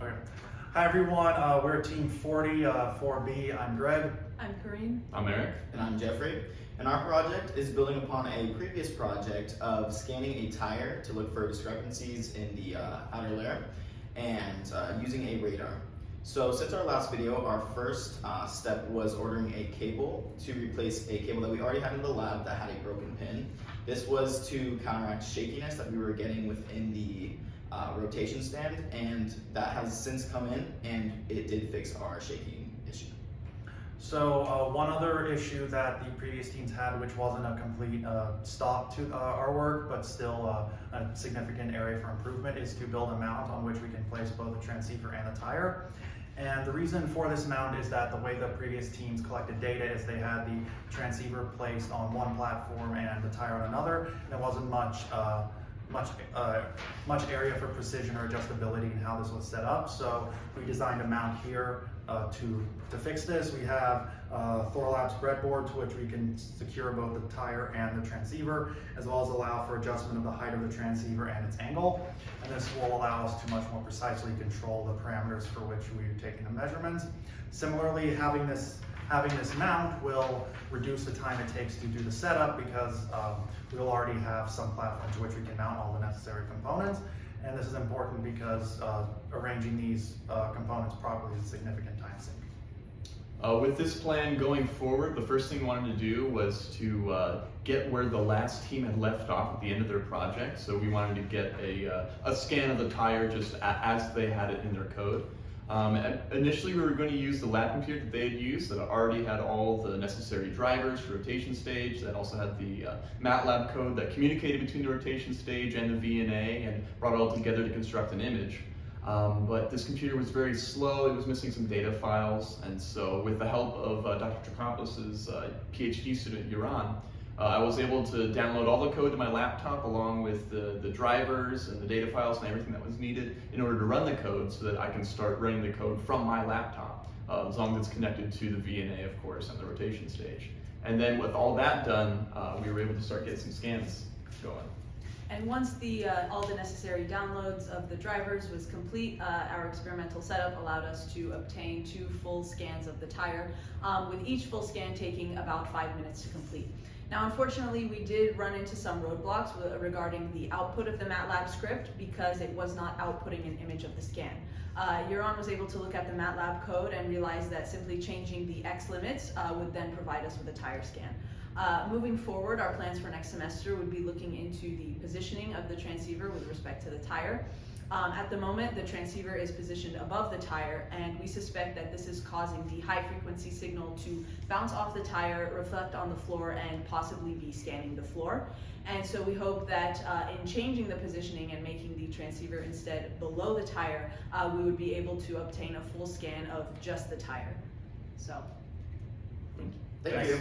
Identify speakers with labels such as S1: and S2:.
S1: Okay. Hi everyone, we're Team 40, 4B. I'm Greg.
S2: I'm Corinne.
S3: I'm Eric.
S4: And I'm Jeffrey. And our project is building upon a previous project of scanning a tire to look for discrepancies in the outer layer and using a radar. So since our last video, our first step was ordering a cable to replace a cable that we already had in the lab that had a broken pin. This was to counteract shakiness that we were getting within the rotation stand, and that has since come in and it did fix our shaking issue.
S1: So one other issue that the previous teams had, which wasn't a complete stop to our work, but still a significant area for improvement, is to build a mount on which we can place both the transceiver and the tire. And the reason for this mount is that the way the previous teams collected data is they had the transceiver placed on one platform and the tire on another, and there wasn't much area for precision or adjustability in how this was set up. So we designed a mount here to fix this. We have Thorlab's breadboard to which we can secure both the tire and the transceiver, as well as allow for adjustment of the height of the transceiver and its angle. And this will allow us to much more precisely control the parameters for which we're taking the measurements. Similarly, having this mount will reduce the time it takes to do the setup, because we will already have some platform to which we can mount all the necessary components. And this is important because arranging these components properly is a significant time sink.
S3: With this plan going forward, the first thing we wanted to do was to get where the last team had left off at the end of their project. So we wanted to get a scan of the tire just as they had it in their code. Initially, we were going to use the lab computer that they had used that already had all the necessary drivers for rotation stage, that also had the MATLAB code that communicated between the rotation stage and the VNA and brought it all together to construct an image. But this computer was very slow, it was missing some data files, and so with the help of Dr. Tracopoulos' PhD student, Yuran, I was able to download all the code to my laptop along with the drivers and the data files and everything that was needed in order to run the code, so that I can start running the code from my laptop, as long as it's connected to the VNA, of course, and the rotation stage. And then with all that done, we were able to start getting some scans going.
S2: And once all the necessary downloads of the drivers was complete, our experimental setup allowed us to obtain 2 full scans of the tire, with each full scan taking about 5 minutes to complete. Now, unfortunately, we did run into some roadblocks regarding the output of the MATLAB script, because it was not outputting an image of the scan. Yuran was able to look at the MATLAB code and realize that simply changing the X limits would then provide us with a tire scan. Moving forward, our plans for next semester would be looking into the positioning of the transceiver with respect to the tire. At the moment, the transceiver is positioned above the tire, and we suspect that this is causing the high frequency signal to bounce off the tire, reflect on the floor, and possibly be scanning the floor. And so we hope that in changing the positioning and making the transceiver instead below the tire, we would be able to obtain a full scan of just the tire. So, thank you.
S4: Thank you.